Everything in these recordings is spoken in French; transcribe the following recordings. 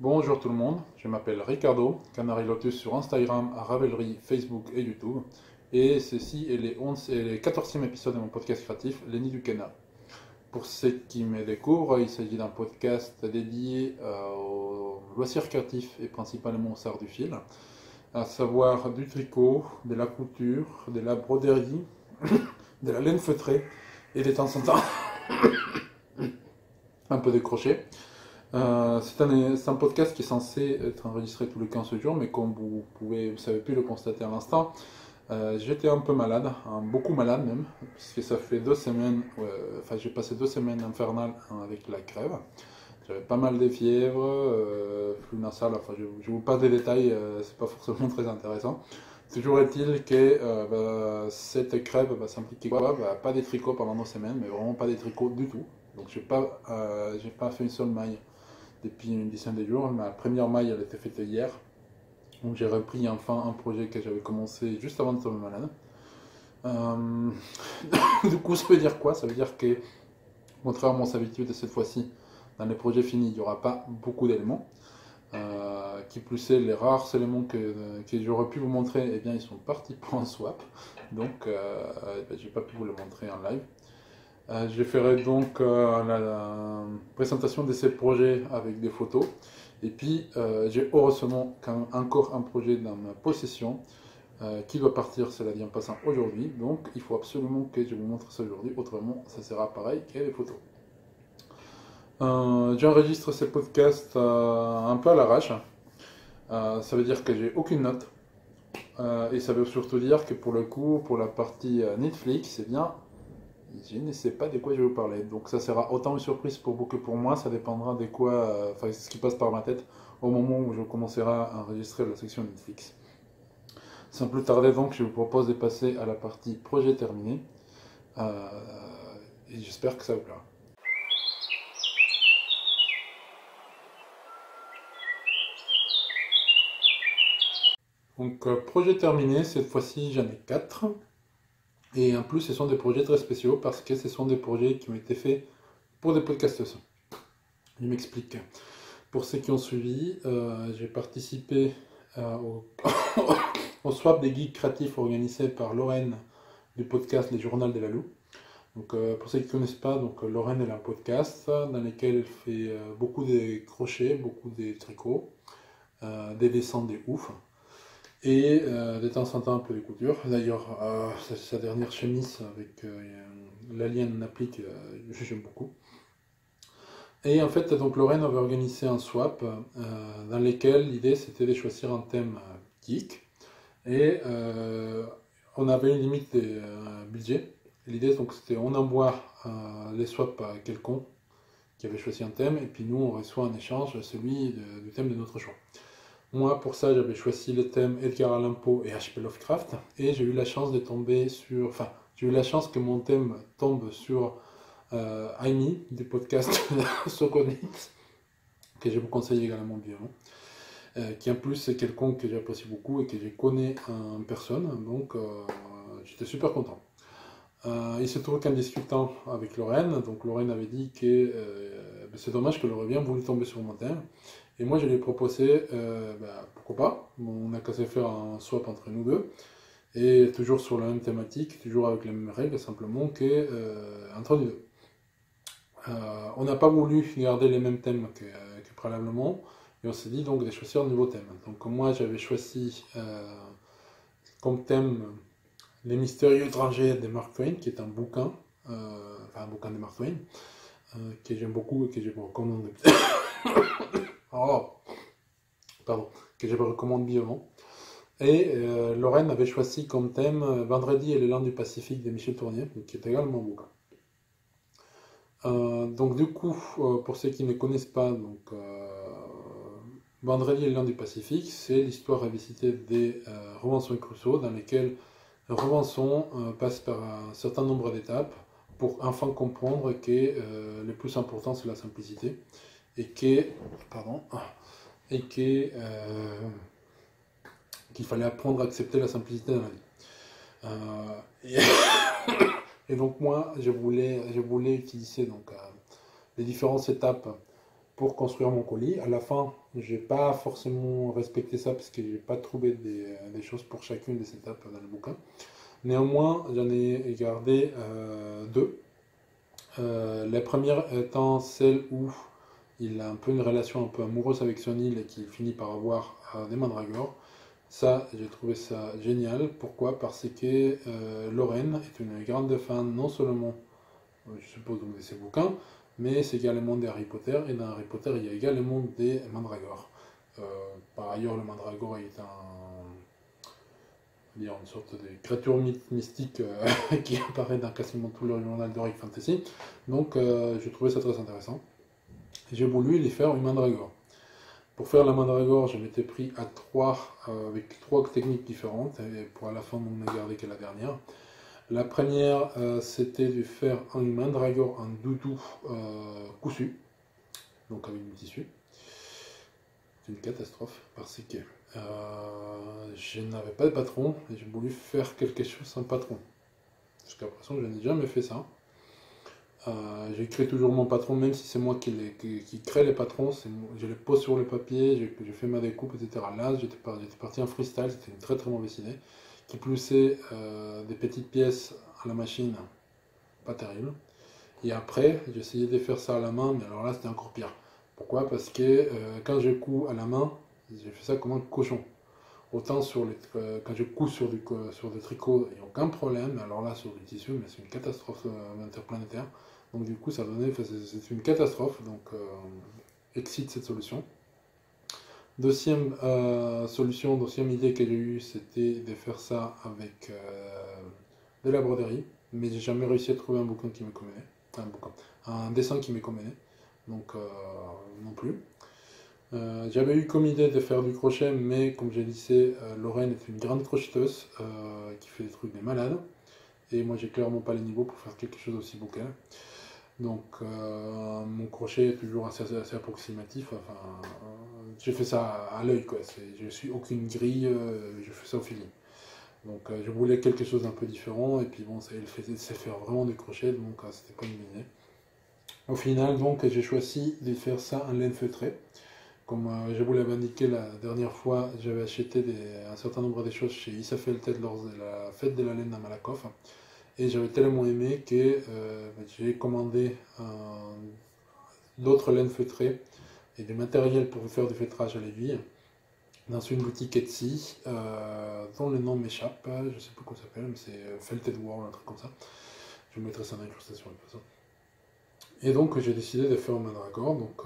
Bonjour tout le monde, je m'appelle Ricardo, Canary Lotus sur Instagram, Ravelry, Facebook et YouTube. Et ceci est le 14e épisode de mon podcast créatif, Les Nids du Canard. Pour ceux qui me découvrent, il s'agit d'un podcast dédié aux loisirs créatifs et principalement aux arts du fil, à savoir du tricot, de la couture, de la broderie, de la laine feutrée et de temps en temps un peu de crochet. C'est un podcast qui est censé être enregistré tous les 15 jours, mais comme vous avez pu le constater à l'instant, j'étais un peu malade, beaucoup malade même, puisque ça fait 2 semaines, j'ai passé 2 semaines infernales avec la crève. J'avais pas mal de fièvre, flux nasal, je vous passe des détails, c'est pas forcément très intéressant. Toujours est-il que cette crève va s'impliquer quoi? Pas des tricots pendant 2 semaines, mais vraiment pas des tricots du tout. Donc j'ai pas fait une seule maille depuis une dizaine de jours. Ma première maille elle a été faite hier. Donc j'ai repris enfin un projet que j'avais commencé juste avant de tomber malade. Du coup ça veut dire quoi? Ça veut dire que, contrairement aux habitudes, cette fois-ci, dans les projets finis, il n'y aura pas beaucoup d'éléments. Qui plus est, les rares éléments que j'aurais pu vous montrer, eh bien, ils sont partis pour un swap. Donc, j'ai pas pu vous les montrer en live. Je ferai donc la présentation de ces projets avec des photos. Et puis, j'ai heureusement encore un projet dans ma possession qui doit partir, cela dit en passant, aujourd'hui. Donc, il faut absolument que je vous montre ça aujourd'hui. Autrement, ça sera pareil que les photos. J'enregistre ces podcasts un peu à l'arrache. Ça veut dire que j'ai aucune note. Et ça veut surtout dire que pour le coup, pour la partie Netflix, c'est bien. Je ne sais pas de quoi je vais vous parler. Donc ça sera autant une surprise pour vous que pour moi. Ça dépendra de quoi, ce qui passe par ma tête au moment où je commencerai à enregistrer la section Netflix. Sans plus tarder donc, je vous propose de passer à la partie projet terminé. Et j'espère que ça vous plaira. Donc projet terminé, cette fois-ci j'en ai 4. Et en plus ce sont des projets très spéciaux parce que ce sont des projets qui ont été faits pour des podcasteuses. Je m'explique. Pour ceux qui ont suivi, j'ai participé au, au swap des geeks créatifs organisé par Lorraine du podcast Les Journaux de la Loue. Donc, pour ceux qui ne connaissent pas, donc, Lorraine elle a un podcast dans lequel elle fait beaucoup de crochets, beaucoup de tricots, des dessins des ouf. Et de temps en temps un peu de couture. D'ailleurs, sa dernière chemise avec l'alien applique, j'aime beaucoup. Et en fait, donc Lorraine avait organisé un swap dans lequel l'idée c'était de choisir un thème geek. Et on avait une limite de budget. L'idée donc c'était on envoie les swaps à quelqu'un qui avait choisi un thème et puis nous on reçoit en échange celui du thème de notre choix. Moi, pour ça, j'avais choisi le thème Edgar Allan Poe et H.P. Lovecraft, et j'ai eu la chance de tomber sur... Enfin, j'ai eu la chance que mon thème tombe sur Amy, du podcast Soconix, que je vous conseille également bien, qui en plus est quelqu'un que j'apprécie beaucoup et que je connais en personne, donc j'étais super content. Il se trouve qu'en discutant avec Lorraine, donc Lorraine avait dit que c'est dommage qu'elle aurait bien voulu tomber sur mon thème. Et moi je lui ai proposé, pourquoi pas, on n'a qu'à se faire un swap entre nous deux, et toujours sur la même thématique, toujours avec les mêmes règles, simplement que entre nous deux. On n'a pas voulu garder les mêmes thèmes que préalablement, et on s'est dit donc de choisir un nouveau thème. Donc moi j'avais choisi comme thème Les mystérieux étrangers de Mark Twain, qui est un bouquin de Mark Twain, que j'aime beaucoup et que je vous recommande. Que je vous recommande vivement. Et Lorraine avait choisi comme thème Vendredi et les landes du Pacifique de Michel Tournier, qui est également un bouquin. Donc du coup, pour ceux qui ne connaissent pas, donc, Vendredi et les landes du Pacifique, c'est l'histoire revisitée des Robinson Crusoe, dans lesquels Robinson passe par un certain nombre d'étapes pour enfin comprendre que le plus important c'est la simplicité et que, qu'il fallait apprendre à accepter la simplicité dans la vie. Et donc moi, je voulais utiliser donc, les différentes étapes pour construire mon colis. À la fin, j'ai pas forcément respecté ça parce que j'ai pas trouvé des choses pour chacune des étapes dans le bouquin. Néanmoins, j'en ai gardé deux. La première étant celle où il a un peu une relation un peu amoureuse avec son île et qu'il finit par avoir des mandragores. Ça, j'ai trouvé ça génial. Pourquoi? Parce que Lorraine est une grande fan, non seulement, je suppose, de ses bouquins, mais c'est également des Harry Potter. Et dans Harry Potter, il y a également des mandragores. Par ailleurs, le mandragore est une sorte de créature mystique qui apparaît dans quasiment tout le journal d'Heroic Fantasy. Donc, j'ai trouvé ça très intéressant. J'ai voulu les faire une mandragore. Pour faire la mandragore, je m'étais pris à trois, avec trois techniques différentes, et pour à la fin, on n'a gardé que la dernière. La première, c'était de faire un mandragore en doudou cousu, donc avec du tissu. C'est une catastrophe, parce que je n'avais pas de patron, et j'ai voulu faire quelque chose sans patron. Jusqu'à présent, je n'ai jamais fait ça. J'écris toujours mon patron, même si c'est moi qui crée les patrons, je les pose sur le papier, je fais ma découpe, etc. Là, j'étais parti en freestyle, c'était une très très mauvaise idée. Qui plus est, des petites pièces à la machine, pas terrible. Et après, j'essayais de faire ça à la main, mais alors là, c'était encore pire. Pourquoi? Parce que quand je couds à la main, j'ai fait ça comme un cochon. Autant quand je couds sur des tricots, il n'y a aucun problème, mais alors là, sur du tissu, mais c'est une catastrophe interplanétaire. Donc du coup, c'est une catastrophe, donc excite cette solution. Deuxième solution, deuxième idée que j'ai eue, c'était de faire ça avec de la broderie, mais j'ai jamais réussi à trouver un bouquin qui me convenait, un dessin qui me convenait, donc non plus. J'avais eu comme idée de faire du crochet, mais comme je disais, Lorraine est une grande crocheteuse qui fait des trucs de malade, et moi j'ai clairement pas les niveaux pour faire quelque chose aussi beau qu'elle. Donc mon crochet est toujours assez approximatif, enfin, j'ai fait ça à l'œil, quoi. Je suis aucune grille, je fais ça au feeling. Donc je voulais quelque chose d'un peu différent, et puis bon, elle sait faire vraiment du crochet, donc c'était pas une idée. Au final, donc, j'ai choisi de faire ça en laine feutrée. Comme je vous l'avais indiqué la dernière fois, j'avais acheté un certain nombre de choses chez Issafeltet lors de la fête de la laine à Malakoff. Et j'avais tellement aimé que j'ai commandé d'autres laines feutrées et du matériel pour faire du feutrage à l'aiguille dans une boutique Etsy dont le nom m'échappe, je ne sais plus comment ça s'appelle, mais c'est Felted World, un truc comme ça. Je vous mettrai ça en incrustation de toute façon. Et donc j'ai décidé de faire un mandragore, donc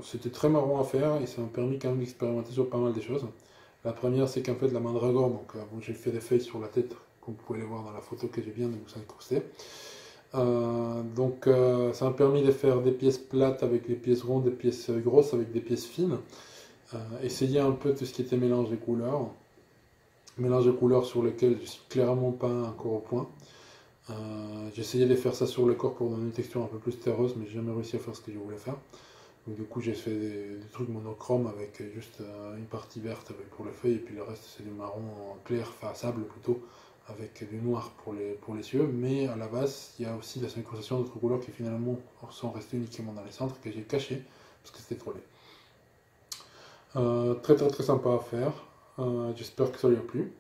c'était très marrant à faire et ça m'a permis quand même d'expérimenter sur pas mal de choses. La première, c'est qu'en fait la mandragore, donc bon, j'ai fait des feuilles sur la tête, comme vous pouvez les voir dans la photo que j'ai bien de vous incruster. Ça m'a permis de faire des pièces plates avec des pièces rondes, des pièces grosses avec des pièces fines. Essayer un peu tout ce qui était mélange de couleurs. Mélange de couleurs sur lequel je suis clairement pas encore au point. J'ai essayé de faire ça sur le corps pour donner une texture un peu plus terreuse, mais j'ai jamais réussi à faire ce que je voulais faire. Donc du coup j'ai fait des trucs monochrome avec juste une partie verte pour les feuilles et puis le reste c'est du marron clair, enfin sable plutôt, avec du noir pour les cieux. Mais à la base il y a aussi la synchronisation d'autres couleurs qui finalement sont restées uniquement dans les centres que j'ai cachées parce que c'était trop laid. Très très très sympa à faire, j'espère que ça lui a plu.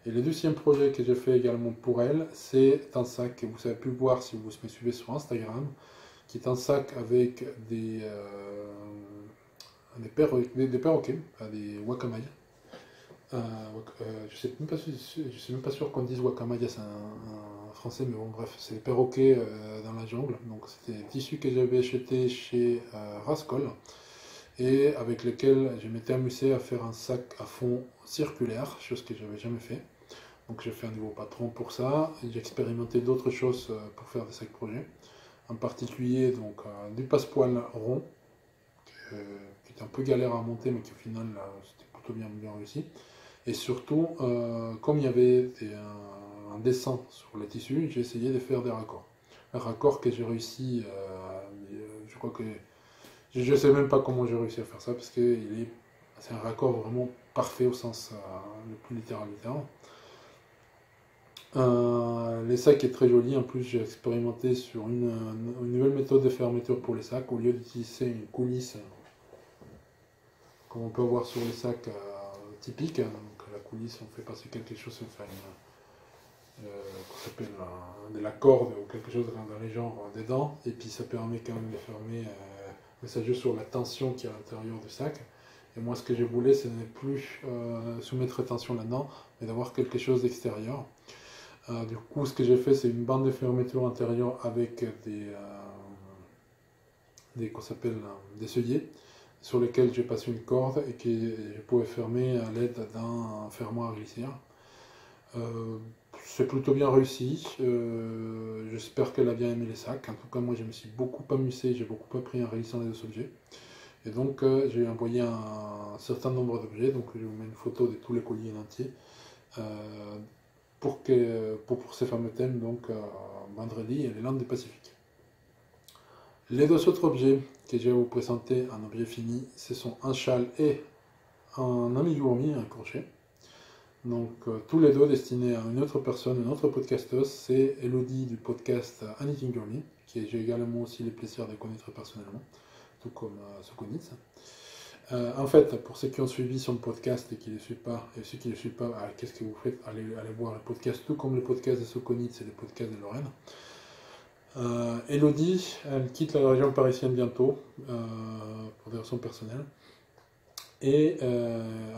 Et le deuxième projet que j'ai fait également pour elle, c'est un sac que vous avez pu voir si vous me suivez sur Instagram, qui est un sac avec des perroquets, des wakamaya. Je ne suis même pas sûr qu'on dise wakamaya, c'est un français, mais bon bref, c'est des perroquets dans la jungle. Donc c'était des tissus que j'avais acheté chez Rascol et avec lesquels je m'étais amusé à faire un sac à fond circulaire, chose que j'avais jamais fait. Donc j'ai fait un nouveau patron pour ça, j'ai expérimenté d'autres choses pour faire des sacs projets, en particulier donc, du passepoil rond, qui était un peu galère à monter mais qui au final c'était plutôt bien réussi. Et surtout, comme il y avait un dessin sur les tissus, j'ai essayé de faire des raccords. Un raccord que j'ai réussi, je crois que je ne sais même pas comment j'ai réussi à faire ça, parce que c'est un raccord vraiment parfait au sens le plus littéral du terme. les sacs est très joli. En plus, j'ai expérimenté sur une nouvelle méthode de fermeture pour les sacs. Au lieu d'utiliser une coulisse, comme on peut voir sur les sacs typiques, donc la coulisse, on fait passer quelque chose, enfin, qu'on s'appelle de la corde ou quelque chose dans les genres dedans, et puis ça permet quand même de fermer, mais ça joue sur la tension qui est à l'intérieur du sac. Et moi, ce que je voulais, ce n'est plus soumettre tension là-dedans, mais d'avoir quelque chose d'extérieur. Du coup, ce que j'ai fait, c'est une bande de fermeture intérieure avec qu'on s'appelle des œillets, sur lesquels j'ai passé une corde et que je pouvais fermer à l'aide d'un fermoir à glissière. C'est plutôt bien réussi. J'espère qu'elle a bien aimé les sacs. En tout cas, moi, je me suis beaucoup amusé, j'ai beaucoup appris en réalisant les deux objets. Et donc, j'ai envoyé un certain nombre d'objets. Donc, je vous mets une photo de tous les colis en entier pour ces fameux thèmes, donc vendredi et les Landes du Pacifique. Les deux autres objets que je vais vous présenter en objet fini, ce sont un châle et un amigurumi, un crochet. Donc tous les deux destinés à une autre personne, une autre podcasteuse, c'est Elodie du podcast Anything Journey, qui j'ai également aussi le plaisir de connaître personnellement, tout comme Sokonitz. En fait, pour ceux qui ont suivi son podcast et qui ne le suivent pas, et ceux qui ne le suivent pas, qu'est-ce que vous faites? Allez voir le podcast, tout comme le podcast de Sokonitz et le podcast de Lorraine. Elodie, elle quitte la région parisienne bientôt, pour des raisons personnelles. Et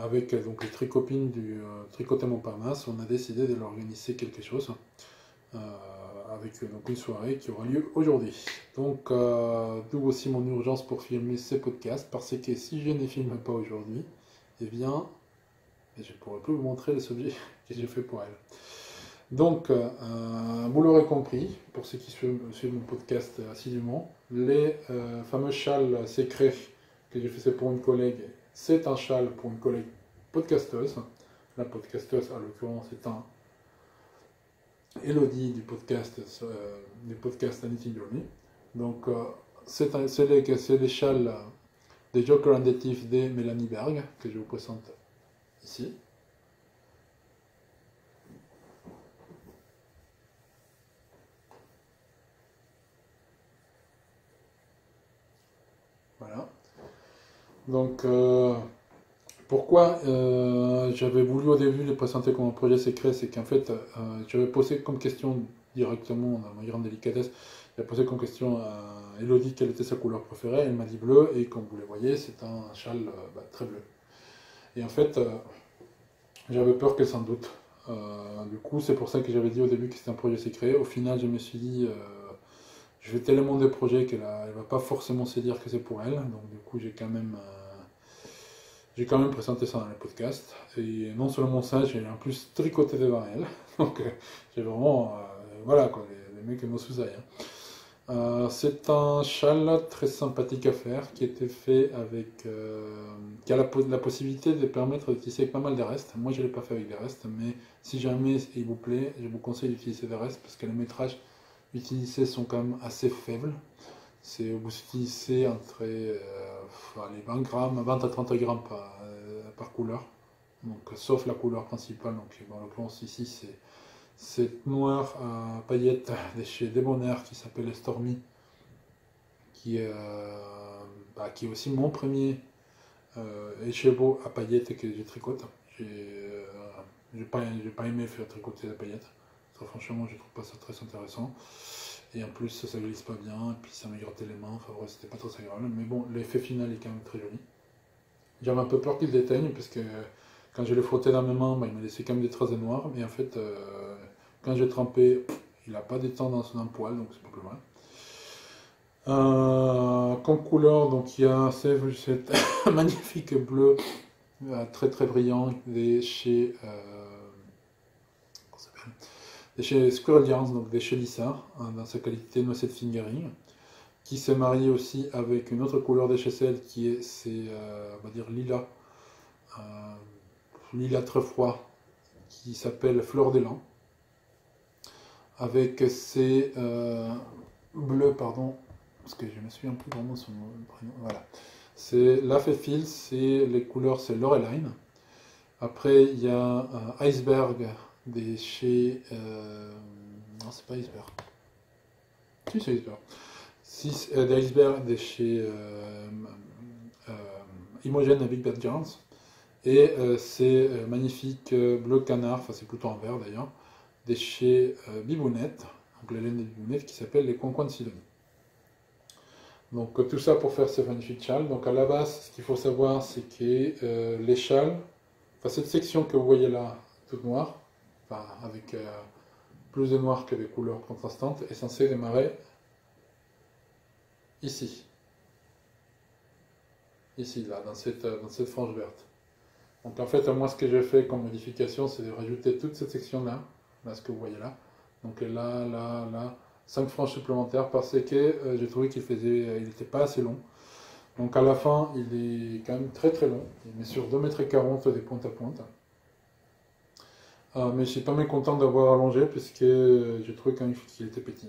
avec donc, les tricopines du Tricoté Montparnasse, on a décidé de leur organiser quelque chose avec donc, une soirée qui aura lieu aujourd'hui. Donc, d'où aussi mon urgence pour filmer ces podcasts, parce que si je ne filme pas aujourd'hui, eh bien, je ne pourrai plus vous montrer les objets que j'ai fait pour elle. Donc, vous l'aurez compris, pour ceux qui suivent mon podcast assidûment, les fameux châles secrets que j'ai fait pour une collègue, c'est un châle pour une collègue podcasteuse. La podcasteuse, à l'occurrence, c'est un Elodie du podcast Anything Journey. Donc, c'est les châles des Joker and the Thief de Mélanie Berg, que je vous présente ici. Voilà. Donc, pourquoi j'avais voulu au début les présenter comme un projet secret, c'est qu'en fait, j'avais posé comme question directement, dans ma grande délicatesse, j'avais posé comme question à Elodie quelle était sa couleur préférée, elle m'a dit bleu, et comme vous le voyez, c'est un châle très bleu. Et en fait, j'avais peur qu'elle s'en doute. Du coup, c'est pour ça que j'avais dit au début que c'était un projet secret. Au final, je me suis dit, je vais tellement de projets qu'elle ne va pas forcément se dire que c'est pour elle. Donc du coup, j'ai quand même présenté ça dans le podcast. Et non seulement ça, j'ai en plus tricoté devant elle. Donc j'ai vraiment, voilà quoi, les mecs me sous c'est un châle très sympathique à faire qui était fait avec, qui a la possibilité de permettre d'utiliser pas mal de restes. Moi je ne l'ai pas fait avec des restes, mais si jamais il vous plaît, je vous conseille d'utiliser des restes parce que les métrages utilisés sont quand même assez faibles. Vous utilisez entre les 20 grammes, 20 à 30 grammes par couleur. Donc, sauf la couleur principale. Donc, en l'occurrence ici, c'est cette noire à paillettes de chez Debonair qui s'appelle Stormy, qui est aussi mon premier écheveau à paillettes que j'ai tricoté. J'ai pas aimé faire tricoter la paillette. Très franchement, je trouve pas ça très intéressant. Et en plus, ça glisse pas bien, et puis ça m'a gratté les mains, enfin bref, c'était pas très agréable. Mais bon, l'effet final est quand même très joli. J'avais un peu peur qu'il déteigne, parce que quand je l'ai frotté dans mes mains, il m'a laissé quand même des traces de noir. Mais en fait, quand j'ai trempé, il n'a pas d'étang dans son poil, donc c'est pas plus mal. Comme couleur, donc il y a cette magnifique bleu très très brillant des chez Squirrel Yarns, donc des chez Lissa, dans sa qualité Noisette Fingering, qui s'est marié aussi avec une autre couleur d'HSL qui est, on va dire lilas, lilas très froid, qui s'appelle Fleur d'élan, avec ces bleus, pardon, parce que je me souviens plus vraiment son prénom, voilà. C'est la Féfil, les couleurs, c'est Loreline. Après, il y a Iceberg chez Non, c'est pas Iceberg. Si, c'est Iceberg. Des Iceberg de chez Imogen et Big Bad Jones. Et c'est magnifique bleu canard, enfin c'est plutôt en vert d'ailleurs, de chez Bibounette, donc la laine de Bibounette qui s'appelle les Coins de Sidonie. Donc tout ça pour faire ces magnifiques châles. Donc à la base, ce qu'il faut savoir, c'est que les châles, enfin cette section que vous voyez là, toute noire, enfin avec plus de noir que des couleurs contrastantes, est censée démarrer ici. Ici, là, dans cette frange verte. Donc en fait, moi, ce que j'ai fait comme modification, c'est de rajouter toute cette section-là, là, ce que vous voyez là. Donc là, là, là, 5 franges supplémentaires parce que j'ai trouvé qu'il n'était pas assez long. Donc à la fin, il est quand même très très long. Il est sur 2,40 m des pointe à pointe. Mais je suis pas mécontent d'avoir allongé puisque j'ai trouvé quand même qu'il était petit.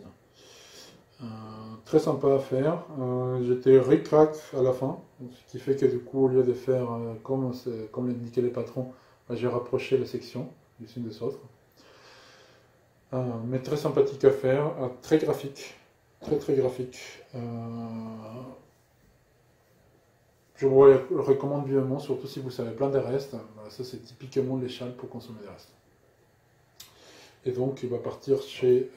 Très sympa à faire. J'étais ric-rac à la fin, ce qui fait que du coup, au lieu de faire comme l'indiquaient les patrons, j'ai rapproché les sections les unes des autres. Mais très sympathique à faire, très graphique, très très graphique. Je vous le recommande vivement, surtout si vous savez plein des restes. Ça, c'est typiquement les châles pour consommer des restes. Et donc, il va partir chez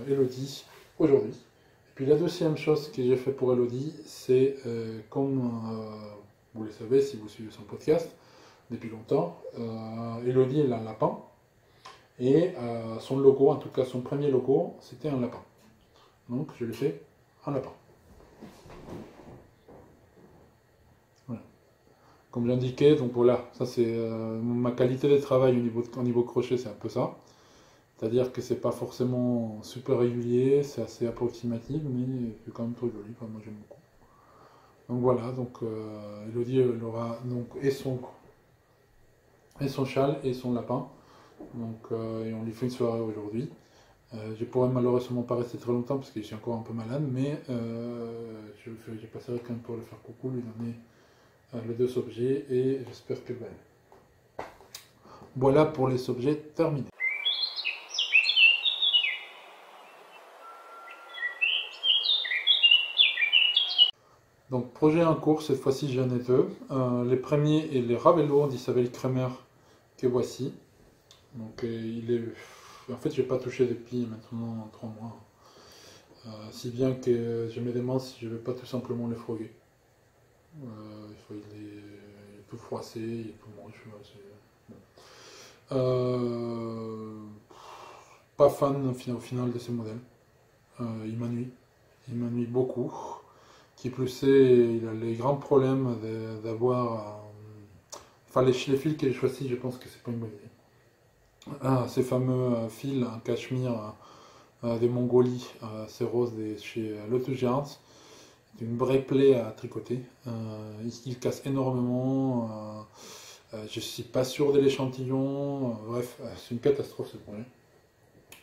Elodie aujourd'hui. Et puis la deuxième chose que j'ai fait pour Elodie, c'est comme vous le savez si vous suivez son podcast depuis longtemps, Elodie elle a un lapin. Et son logo, en tout cas son premier logo, c'était un lapin. Donc je l'ai fait un lapin. Voilà. Comme j'indiquais, donc voilà, ça c'est ma qualité de travail au niveau crochet, c'est un peu ça. C'est-à-dire que c'est pas forcément super régulier, c'est assez approximatif, mais c'est quand même très joli, enfin, moi j'aime beaucoup. Donc voilà, donc Elodie elle aura donc, et son châle et son lapin. Donc et on lui fait une soirée aujourd'hui. Je pourrais malheureusement pas rester très longtemps parce que je suis encore un peu malade, mais je passerai quand même pour le faire coucou, lui donner les deux objets et j'espère qu'elle va aimer. Voilà pour les objets terminés. Donc projet en cours, cette fois-ci j'en ai deux. Les premiers et les Ravello d'Isabelle Kremer que voici. Donc en fait j'ai pas touché depuis maintenant 3 mois. Si bien que je me demande si je vais pas tout simplement les froguer. Il est tout froissé, il est tout moche. Pas fan au final de ces modèles. Il m'ennuie beaucoup. Qui plus est, il a les grands problèmes d'avoir. Enfin, les fils que j'ai choisis, je pense que c'est pas une bonne idée. Ces fameux fils en cachemire des Mongolies, ces roses chez Lotus Giants, c'est une vraie plaie à tricoter. Il casse énormément. Je suis pas sûr de l'échantillon. Bref, c'est une catastrophe ce projet.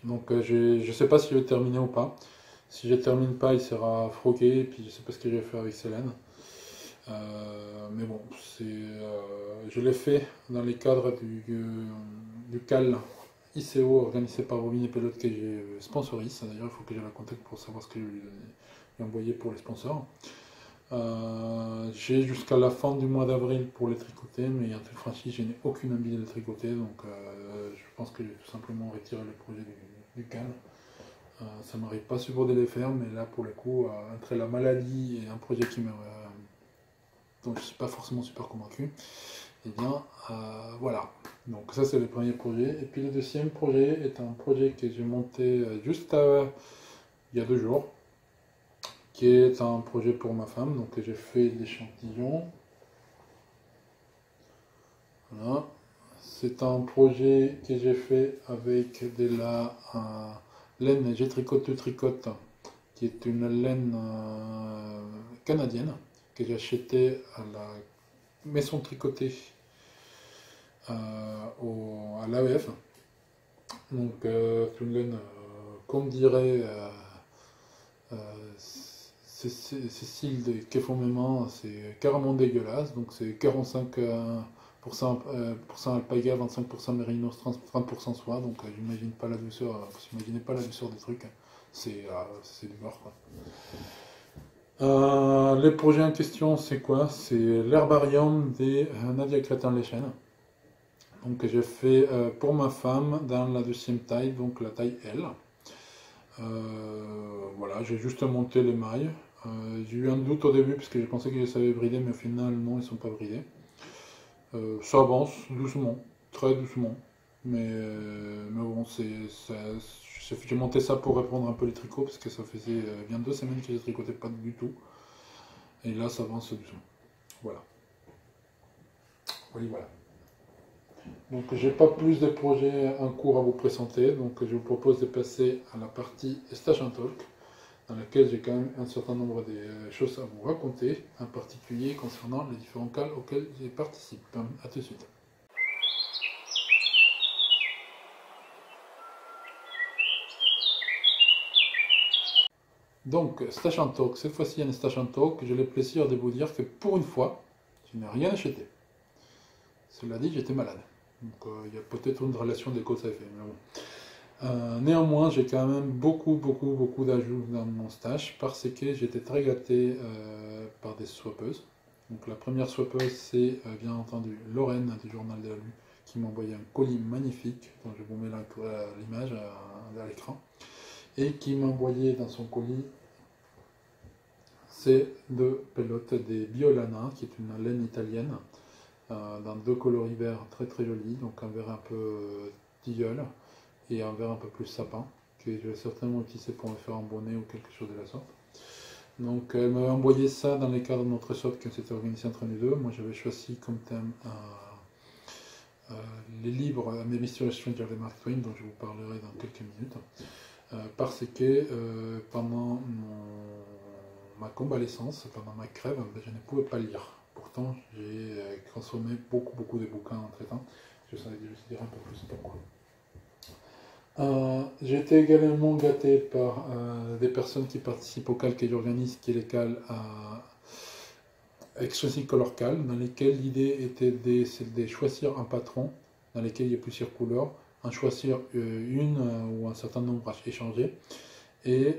Donc je sais pas si je vais terminer ou pas. Si je termine pas, il sera froqué, et puis je sais pas ce que je vais faire avec Célène. Mais bon, je l'ai fait dans les cadres du CAL ICO organisé par Robin et Pelote que j'ai sponsorisé. D'ailleurs, il faut que je la contacte pour savoir ce que je vais lui envoyer pour les sponsors. J'ai jusqu'à la fin du mois d'avril pour les tricoter, mais en toute franchise, je n'ai aucune envie de les tricoter, donc je pense que je vais tout simplement retirer le projet du CAL. Ça m'arrive pas souvent de les faire, mais là pour le coup, entre la maladie et un projet dont je ne suis pas forcément super convaincu, et bien voilà. Donc ça c'est le premier projet. Et puis le deuxième projet est un projet que j'ai monté juste il y a 2 jours, qui est un projet pour ma femme. Donc j'ai fait l'échantillon. Voilà. C'est un projet que j'ai fait avec de la laine G-Tricote Tricote, qui est une laine canadienne que j'ai achetée à la maison tricotée à l'AEF. Donc c'est une laine, comme dirait Cécile de Que font mes mains, c'est carrément dégueulasse. Donc c'est 45 % alpaga, 25% mérinos, 30% soie, donc j'imagine pas la douceur, vous imaginez pas la douceur des trucs, c'est du beurre quoi. Les projets en question, c'est quoi? C'est l'herbarium des Nadia Crétin-les-Chênes. Donc j'ai fait pour ma femme dans la deuxième taille, donc la taille L. Voilà, j'ai juste monté les mailles. J'ai eu un doute au début parce que je pensais qu'ils savaient brider, mais au final non, ils sont pas bridés. Ça avance doucement, très doucement. Mais bon, j'ai monté ça pour répondre un peu les tricots parce que ça faisait bien 2 semaines que je tricotais pas du tout. Et là, ça avance doucement. Voilà. Oui, voilà. Donc, j'ai pas plus de projets en cours à vous présenter. Donc, je vous propose de passer à la partie Stage and Talk, dans laquelle j'ai quand même un certain nombre de choses à vous raconter, en particulier concernant les différents cas auxquels je participe. A tout de suite. Donc, Stage and Talk, cette fois-ci un Stage and Talk, j'ai le plaisir de vous dire que pour une fois, je n'ai rien acheté. Cela dit, j'étais malade. Donc, il y a peut-être une relation de cause à effet. Mais bon. Néanmoins, j'ai quand même beaucoup d'ajouts dans mon stage parce que j'étais très gâté par des swappeuses. Donc, la première swappeuse, c'est bien entendu Lorraine du Journal de la Lue qui m'a envoyé un colis magnifique, dont je vous mets l'image à l'écran, et qui m'a envoyé dans son colis ces deux pelotes des Biolana, qui est une laine italienne, dans deux coloris verts très jolis, donc un vert un peu tilleul et un vert un peu plus sapin, que je vais certainement utiliser pour me faire un bonnet ou quelque chose de la sorte. Donc elle m'a envoyé ça dans les cadres de notre sorte qui s'était organisé entre nous deux. Moi j'avais choisi comme thème les livres Maybe Still a Stranger de Mark Twain, dont je vous parlerai dans quelques minutes, parce que pendant ma convalescence, pendant ma crève, je ne pouvais pas lire. Pourtant, j'ai consommé beaucoup de bouquins entre temps. Je dirai un peu plus pourquoi. J'ai été également gâté par des personnes qui participent au cal que j'organise, qui est les cals Extrinsic Color Cal, dans lesquels l'idée était de choisir un patron dans lequel il y a plusieurs couleurs, en choisir une ou un certain nombre à échanger. Et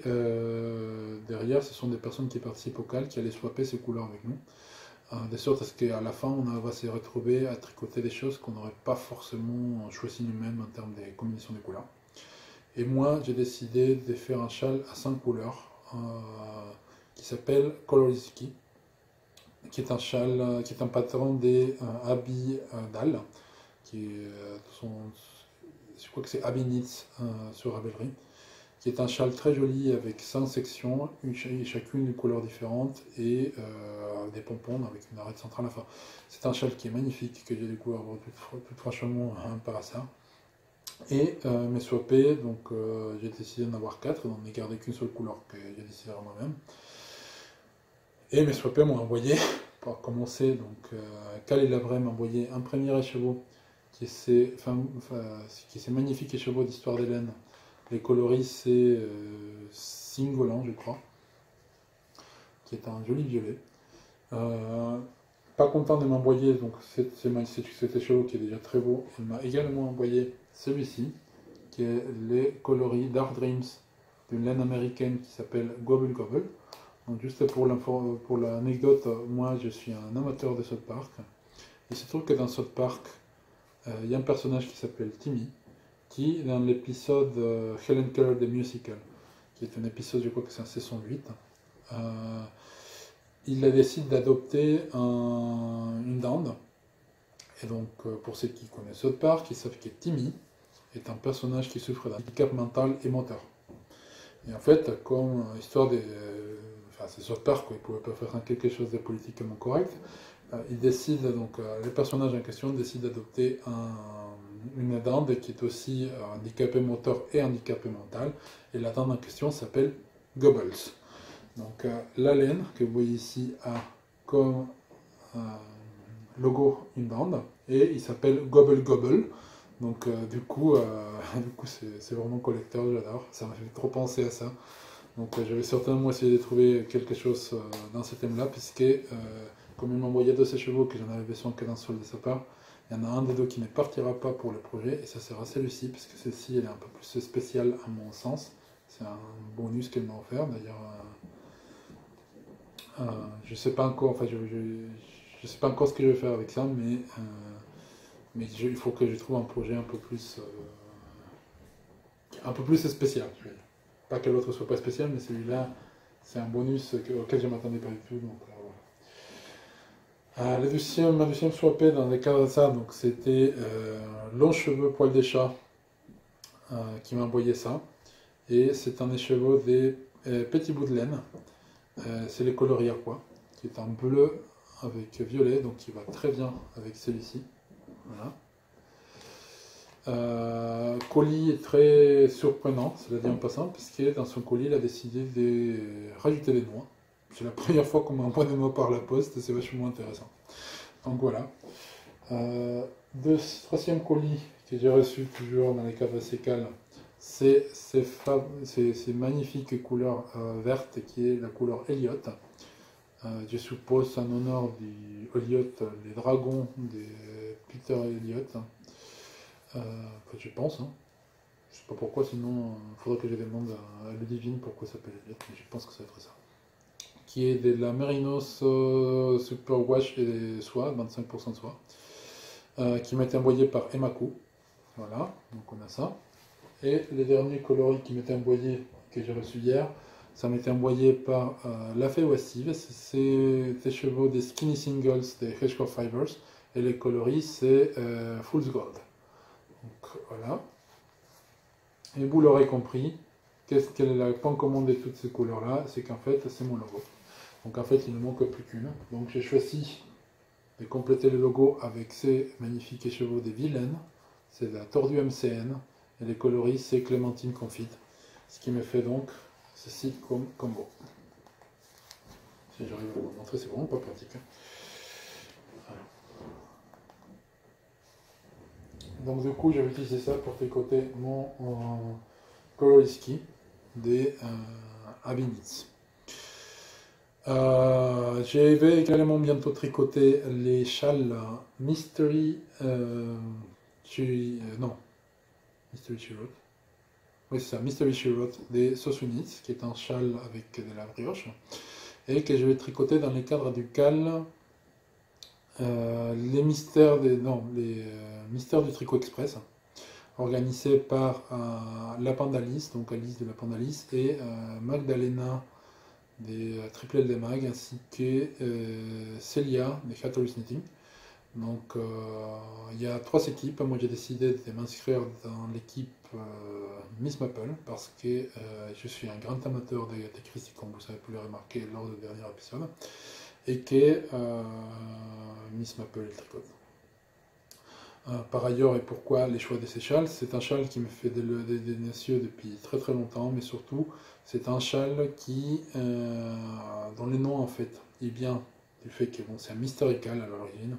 derrière, ce sont des personnes qui participent au cal qui allaient swapper ces couleurs avec nous. De sorte à ce qu'à la fin, on va se retrouver à tricoter des choses qu'on n'aurait pas forcément choisi nous-mêmes en termes de combinaison de couleurs. Et moi, j'ai décidé de faire un châle à 5 couleurs qui s'appelle Colorisiki, qui est un châle, qui est un patron des habits d'Al, qui je crois que c'est Habit Knits sur Ravelry, qui est un châle très joli avec 5 sections, chacune une couleur différente et des pompons avec une arête centrale. Enfin, c'est un châle qui est magnifique, que j'ai découvert tout franchement par hasard. Et mes swappés, donc j'ai décidé d'en avoir 4, donc n'ai gardé qu'une seule couleur que j'ai décidé à moi-même. Et mes swappés m'ont envoyé, pour commencer, donc Cal et Lavray m'a envoyé un premier écheveau qui est ces magnifiques écheveaux d'histoire d'Hélène. Les coloris, c'est Singolan, je crois, qui est un joli violet. Pas content de m'envoyer donc cet écheveau qui est déjà très beau. Il m'a également envoyé celui-ci, qui est les coloris Dark Dreams d'une laine américaine qui s'appelle Gobble Gobble. Donc juste pour l'anecdote, moi je suis un amateur de South Park. Il se trouve que dans South Park, il y a un personnage qui s'appelle Timmy, qui, dans l'épisode Helen Keller the Musical, qui est un épisode, je crois que c'est en saison 8, il décide d'adopter une dinde. Et donc, pour ceux qui connaissent South Park, ils savent que Timmy est un personnage qui souffre d'un handicap mental et moteur. Et en fait, comme histoire de... Enfin, c'est South Park, il ne pouvait pas faire quelque chose de politiquement correct. Il décide, donc, le personnage en question décide d'adopter une dinde qui est aussi handicapée moteur et handicapée mental. Et la dinde en question s'appelle Gobbles. Donc la laine que vous voyez ici a comme logo une dinde et il s'appelle Gobble Gobble. Donc du coup c'est vraiment collecteur, j'adore. Ça m'a fait trop penser à ça. Donc je vais certainement essayer de trouver quelque chose dans ce thème-là, puisque comme il m'a envoyé 2 chevaux que j'en avais besoin que d'un seul de sa part, Il y en a un des deux qui ne partira pas pour le projet, et ça sera celui-ci, parce que celle-ci elle est un peu plus spéciale à mon sens. C'est un bonus qu'elle m'a offert, d'ailleurs. Je sais pas encore, enfin je sais pas encore ce que je vais faire avec ça, mais il faut que je trouve un projet un peu plus spécial. Je veux dire. Pas que l'autre soit pas spécial, mais celui-là, c'est un bonus auquel je ne m'attendais pas du tout. Donc, voilà. Ma deuxième swapée dans le cadre de ça, donc c'était Long Cheveux Poil des Chats qui m'a envoyé ça. Et c'est un écheveau des petits bouts de laine. C'est les coloris aqua, qui est en bleu avec violet, donc qui va très bien avec celui-ci. Voilà. Colis est très surprenant, cela dit en passant, puisque dans son colis, il a décidé de rajouter des noix. C'est la première fois qu'on m'envoie des noix par la poste, c'est vachement intéressant. Donc voilà. Troisième colis que j'ai reçu toujours dans les caves sécales, c'est ces magnifiques couleurs vertes qui est la couleur Elliot. Je suppose en honneur du Elliot, les dragons de Peter Elliot. Je pense. Hein. Je sais pas pourquoi, sinon il faudrait que je demande à Ludivine pourquoi ça s'appelle Elliot, mais je pense que ça va être ça. Qui est de la Merinos Super Wash et soie, 25% de soie, qui m'a été envoyé par Emaku. Voilà, donc on a ça. Et les derniers coloris qui m'étaient envoyés, que j'ai reçus hier, ça m'était envoyé par La Fée Westive. C'est des chevaux des Skinny Singles des Hedgehog Fibers. Et les coloris, c'est Fool's Gold. Donc voilà. Et vous l'aurez compris, quelle est la point commun de toutes ces couleurs-là? C'est qu'en fait, c'est mon logo. Donc en fait, il ne manque plus qu'une. Donc j'ai choisi de compléter le logo avec ces magnifiques écheveaux des Vilaines. C'est la Tordue MCN. Et les coloris, c'est Clémentine Confite. Ce qui me fait donc ceci comme combo. Si j'arrive à vous le montrer, c'est vraiment pas pratique. Voilà. Donc du coup, j'avais utilisé ça pour tricoter mon Coloriski des Abinitz. Je vais également bientôt tricoter les châles Mystery non, Mystery Chirrut. Oui, c'est ça, Mystery Chirrut des Sosunits, qui est un châle avec de la brioche, et que je vais tricoter dans le cadre du CAL les mystères du tricot express, organisé par la Pandalis, donc Alice de la Pandalis, et Magdalena des Triple des Mag, ainsi que Celia des Hatter's Knitting. Donc il y a 3 équipes. Moi j'ai décidé de m'inscrire dans l'équipe Miss Maple parce que je suis un grand amateur de Christie, comme vous avez pu le remarquer lors du dernier épisode, et que Miss Maple est tricote. Par ailleurs, et pourquoi les choix de ces châles? C'est un châle qui me fait des nœuds depuis très très longtemps, mais surtout c'est un châle qui, dont le nom en fait, est bien du fait que bon, c'est un mystérical à l'origine,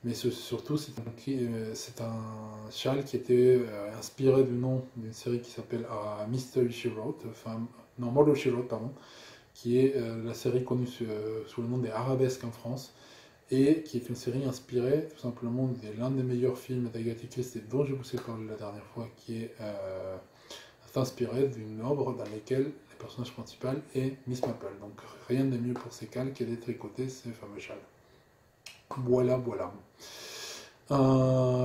mais surtout c'est un châle qui était inspiré du nom d'une série qui s'appelle Mystery She Wrote, Murder She Wrote, pardon, qui est la série connue sous le nom des Arabesques en France, et qui est une série inspirée tout simplement de l'un des meilleurs films d'Agatha Christie dont je vous ai parlé la dernière fois, qui est inspiré d'une œuvre dans laquelle le personnage principal est Miss Maple. Donc rien de mieux pour ces cales que de tricoter ces fameux châles. Voilà, voilà.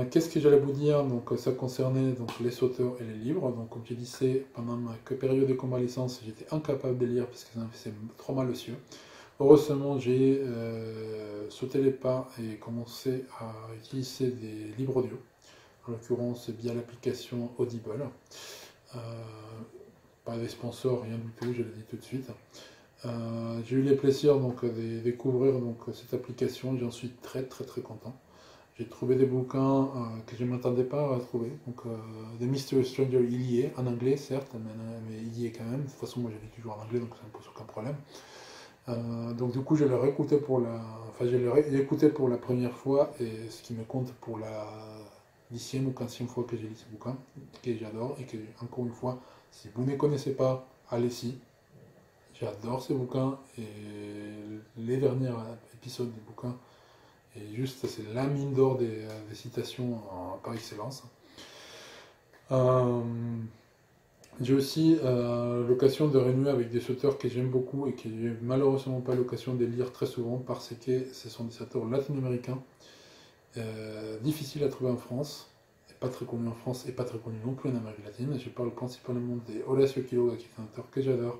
Qu'est-ce que j'allais vous dire? Donc ça concernait donc les sauteurs et les livres. Donc comme je disais, pendant ma période de convalescence, j'étais incapable de lire parce que ça me faisait trop mal aux yeux. Heureusement, j'ai sauté les pas et commencé à utiliser des livres audio, en l'occurrence via l'application Audible. Pas des sponsors, rien du tout, je le dis tout de suite. J'ai eu le plaisir donc, de découvrir donc, cette application, j'en suis très très très content. J'ai trouvé des bouquins que je ne m'attendais pas à trouver. Donc, The Mystery Stranger, il y est, en anglais certes, mais il y est quand même. De toute façon, moi je lis toujours en anglais, donc ça ne me pose aucun problème. Donc du coup, je l'ai réécouté pour la première fois, et ce qui me compte pour la 10e ou 15e fois que j'ai lu ce bouquin, que j'adore, et que, encore une fois, si vous ne connaissez pas, allez-y. J'adore ces bouquins, et les derniers épisodes du bouquin est juste, c'est la mine d'or des citations par excellence. J'ai aussi l'occasion de renouer avec des auteurs que j'aime beaucoup et que j'ai malheureusement pas l'occasion de lire très souvent parce que ce sont des auteurs latino-américains, difficiles à trouver en France, et pas très connus en France et pas très connus non plus en Amérique latine. Je parle principalement de Horacio Quiroga, qui est un auteur que j'adore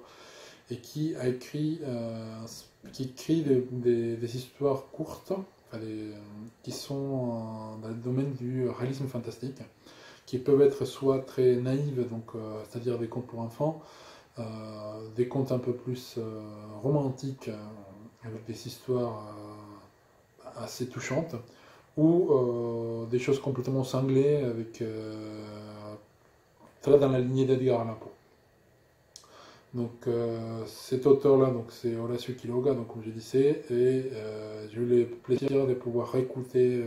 et qui écrit des histoires courtes, enfin qui sont dans le domaine du réalisme fantastique, qui peuvent être soit très naïves, donc c'est-à-dire des contes pour enfants, des contes un peu plus romantiques, avec des histoires assez touchantes, ou des choses complètement cinglées, avec très dans la lignée d'Edgar Allan Poe. Donc cet auteur-là, donc c'est Horacio Quiroga, donc comme je disais, et j'ai eu le plaisir de pouvoir écouter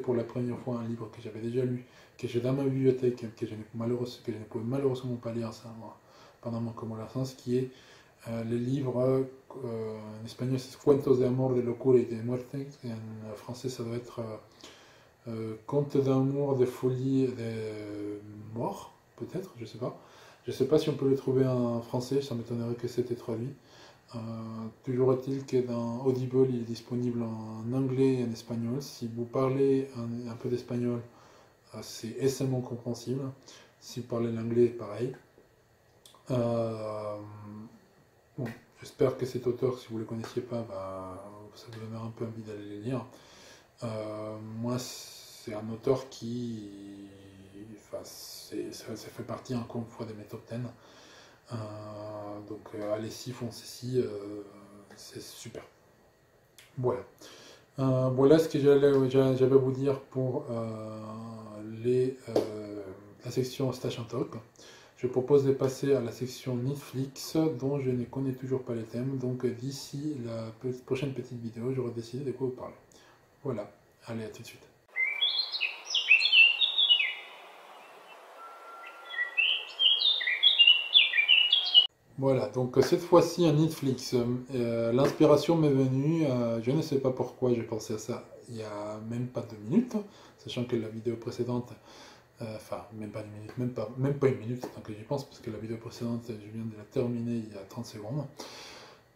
pour la première fois un livre que j'avais déjà lu, que j'ai dans ma bibliothèque, que je ne pouvais malheureusement pas lire ça, pendant mon convalescence, qui est le livre, en espagnol c'est Cuentos de amor, de locura y de muerte, et en français ça doit être Contes d'amour, de folie, de mort, peut-être, je sais pas. Je ne sais pas si on peut le trouver en français, ça m'étonnerait que c'était traduit. Toujours est-il que dans Audible, il est disponible en anglais et en espagnol. Si vous parlez un peu d'espagnol, c'est aisément compréhensible. Si vous parlez l'anglais, pareil. Bon, j'espère que cet auteur, si vous ne le connaissiez pas, ça vous donnera un peu envie d'aller le lire. Moi, c'est un auteur qui... ça fait partie encore une fois de mes top 10. Donc allez-y, foncez-y, c'est super. Voilà. Voilà ce que j'avais à vous dire pour la section Stash and Talk. Je propose de passer à la section Netflix, dont je ne connais toujours pas les thèmes. Donc d'ici la prochaine petite vidéo, j'aurai décidé de quoi vous parler. Voilà. Allez, à tout de suite. Voilà, donc cette fois-ci à Netflix, l'inspiration m'est venue, je ne sais pas pourquoi j'ai pensé à ça il n'y a même pas 2 minutes, sachant que la vidéo précédente, enfin même pas 2 minutes, même pas 1 minute tant que j'y pense, parce que la vidéo précédente je viens de la terminer il y a 30 secondes.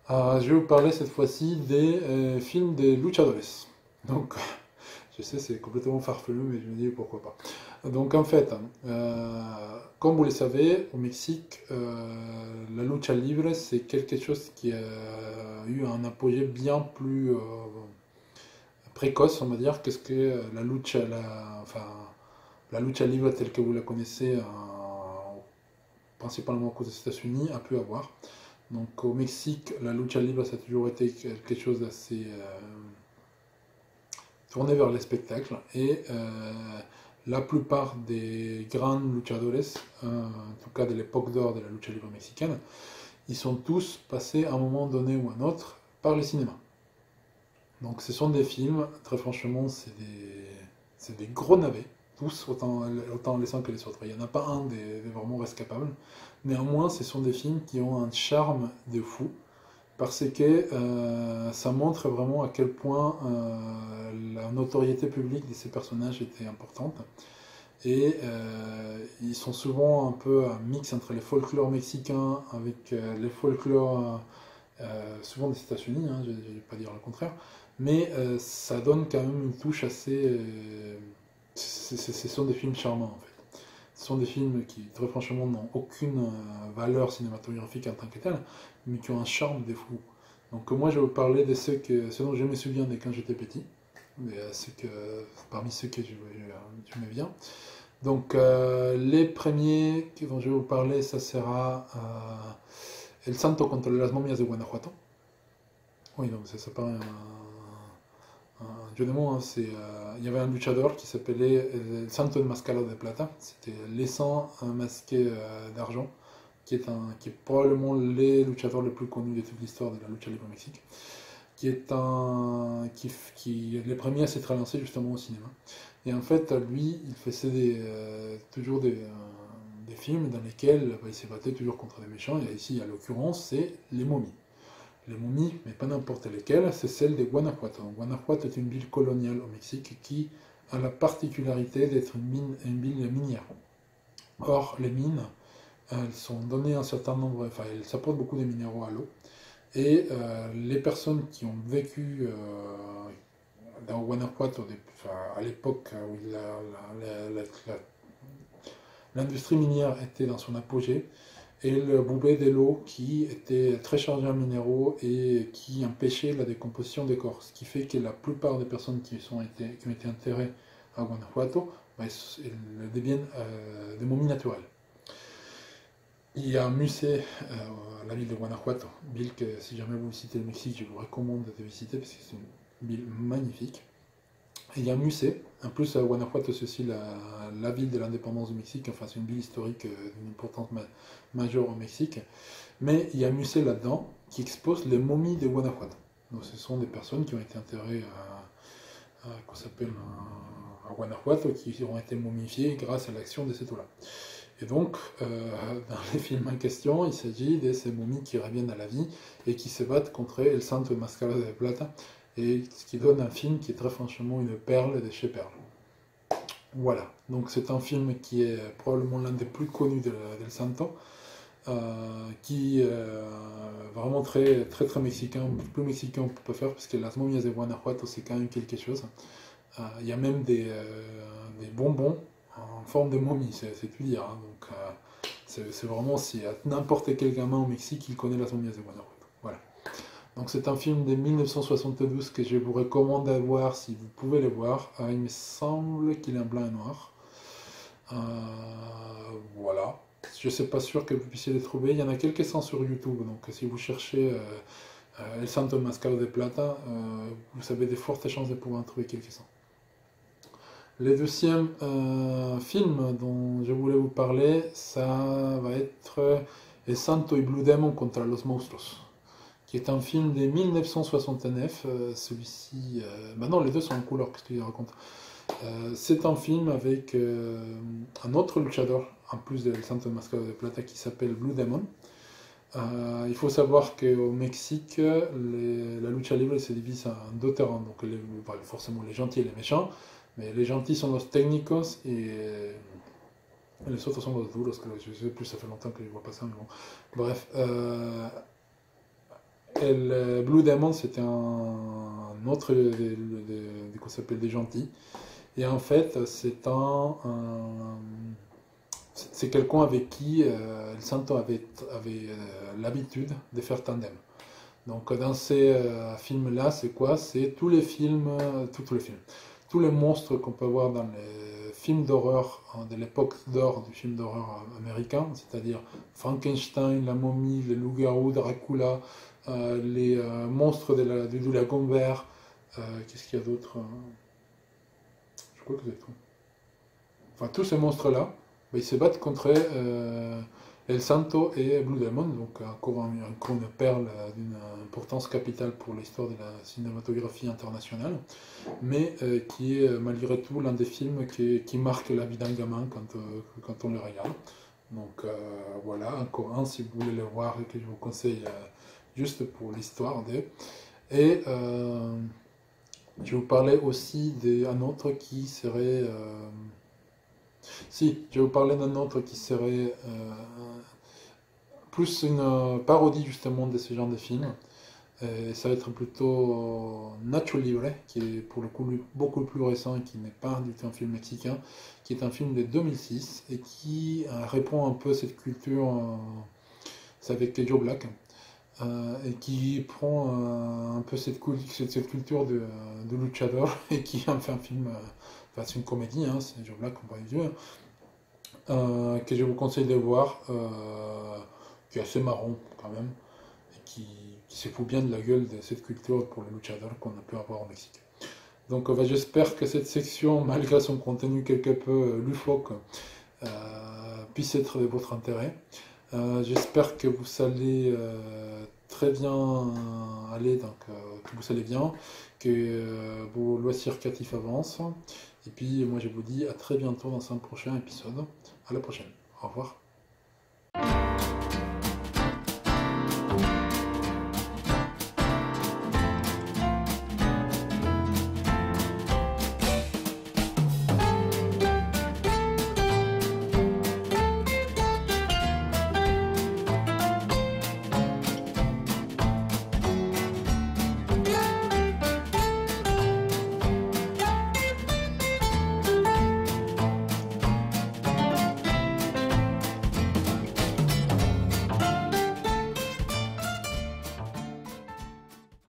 Je vais vous parler cette fois-ci des films des luchadores. Donc je sais, c'est complètement farfelu, mais je me dis pourquoi pas. Donc en fait, comme vous le savez, au Mexique, la lucha libre, c'est quelque chose qui a eu un apogée bien plus précoce, on va dire, que ce que la lucha libre telle que vous la connaissez, principalement aux États-Unis, a pu avoir. Donc au Mexique, la lucha libre, ça a toujours été quelque chose d'assez tourné vers les spectacles, et la plupart des grands luchadores, en tout cas de l'époque d'or de la lucha libre mexicaine, ils sont tous passés à un moment donné ou à un autre par le cinéma. Donc ce sont des films, très franchement, c'est des gros navets, tous, autant les uns que les autres. Il n'y en a pas un des vraiment rescapables. Néanmoins, ce sont des films qui ont un charme de fou, parce que ça montre vraiment à quel point la notoriété publique de ces personnages était importante. Et ils sont souvent un peu un mix entre les folklores mexicains avec les folklores souvent des États-Unis, hein, je ne vais pas dire le contraire, mais ça donne quand même une touche assez... ce sont des films charmants en fait. Ce sont des films qui, très franchement, n'ont aucune valeur cinématographique en tant que telle, mais qui ont un charme de fou. Donc moi, je vais vous parler de ceux dont je me souviens de quand j'étais petit, parmi ceux que je me viens. Donc les premiers dont je vais vous parler, ça sera El Santo contra las momias de Guanajuato. Oui, donc ça paraît un jeu de mots, hein, il y avait un luchador qui s'appelait El Santo Enmascarado de Plata, c'était les sangs masqués d'argent, qui est probablement le luchador le plus connu de toute l'histoire de la lucha libre au Mexique, qui est le premier à s'être lancé justement au cinéma. Et en fait, lui, il faisait toujours des films dans lesquels il se battait toujours contre des méchants, et ici, à l'occurrence, c'est les momies. les momies, mais pas n'importe lesquelles, c'est celle de Guanajuato. Guanajuato est une ville coloniale au Mexique qui a la particularité d'être une ville minière. Or, les mines, elles sont données un certain nombre, enfin, elles apportent beaucoup de minéraux à l'eau. Et les personnes qui ont vécu dans Guanajuato, à l'époque où l'industrie minière était dans son apogée, elle buvait de l'eau qui était très chargée en minéraux et qui empêchait la décomposition des corps. Ce qui fait que la plupart des personnes qui ont été enterrées à Guanajuato, elles deviennent des momies naturelles. Il y a un musée à la ville de Guanajuato, ville que si jamais vous visitez le Mexique, je vous recommande de visiter parce que c'est une ville magnifique. Et il y a un musée, en plus Guanajuato c'est aussi la ville de l'indépendance du Mexique, enfin c'est une ville historique d'une importance majeure au Mexique, mais il y a un musée là-dedans qui expose les momies de Guanajuato. Donc ce sont des personnes qui ont été enterrées à Guanajuato, qui ont été momifiées grâce à l'action de cette eau-là. Et donc, dans les films en question, il s'agit de ces momies qui reviennent à la vie et qui se battent contre El Santo Enmascarado de Plata, et ce qui donne un film qui est très franchement une perle de chez Perle. Voilà, donc c'est un film qui est probablement l'un des plus connus d'El Santo, qui est vraiment très, très, très mexicain, plus mexicain on peut faire, parce que Las Momias de Guanajuato c'est quand même quelque chose. Il y a même des bonbons en forme de momie, c'est tout dire. Hein. Donc c'est vraiment, si n'importe quel gamin au Mexique, il connaît Las Momias de Guanajuato. Voilà. Donc c'est un film de 1972 que je vous recommande à voir si vous pouvez le voir. Il me semble qu'il est en blanc et noir. Voilà. Je ne suis pas sûr que vous puissiez les trouver. Il y en a quelques-uns sur YouTube. Donc si vous cherchez El Santo Enmascarado de Plata, vous avez de fortes chances de pouvoir en trouver quelques-uns. Le deuxième film dont je voulais vous parler, ça va être El Santo y Blue Demon contra los Monstruos, qui est un film de 1969. Celui-ci, non, les deux sont en couleur, qu'est-ce que je raconte. C'est un film avec un autre luchador, en plus de El Santo Enmascarado de Plata, qui s'appelle Blue Demon. Il faut savoir qu'au Mexique, la lucha libre se divise en deux terrains, donc forcément les gentils et les méchants. Mais les gentils sont los técnicos et les autres sont los duros, que je sais plus, ça fait longtemps que je vois pas ça, mais bon. Bref, le Blue Demon c'était un autre qu'on s'appelle des gentils. Et en fait, c'est quelqu'un avec qui El Santo avait l'habitude de faire tandem. Donc dans ces films-là, c'est quoi? C'est tous les films, tous les monstres qu'on peut voir dans les films d'horreur de l'époque d'or du film d'horreur américain, c'est-à-dire Frankenstein, la momie, les loups-garous, Dracula, les monstres du lagon vert, qu'est-ce qu'il y a d'autre? Je crois que c'est tout. Enfin, tous ces monstres-là, ils se battent contre El Santo et Blue Demon, donc encore une perle d'une importance capitale pour l'histoire de la cinématographie internationale, mais qui est malgré tout l'un des films qui marque la vie d'un gamin quand on le regarde. Donc voilà, encore un si vous voulez le voir et que je vous conseille juste pour l'histoire Et je vais vous parler aussi d'un autre qui serait... je vais vous parler d'un autre qui serait plus une parodie justement de ce genre de film. Ça va être plutôt Nacho Libre, qui est pour le coup beaucoup plus récent et qui n'est pas du tout un film mexicain, qui est un film de 2006 et qui répond un peu à cette culture, c'est avec Joe Black, et qui prend un peu cette culture de luchador et qui en fait un film, c'est une comédie, hein, c'est Joe Black, on va dire, que je vous conseille de voir, qui est assez marrant quand même, et qui se fout bien de la gueule de cette culture pour les luchadors qu'on a pu avoir au Mexique. Donc j'espère que cette section, malgré son contenu quelque peu loufoque, puisse être de votre intérêt. J'espère que vous allez très bien aller, donc que vous allez bien, que vos loisirs créatifs avancent. Et puis moi je vous dis à très bientôt dans un prochain épisode. À la prochaine. Au revoir.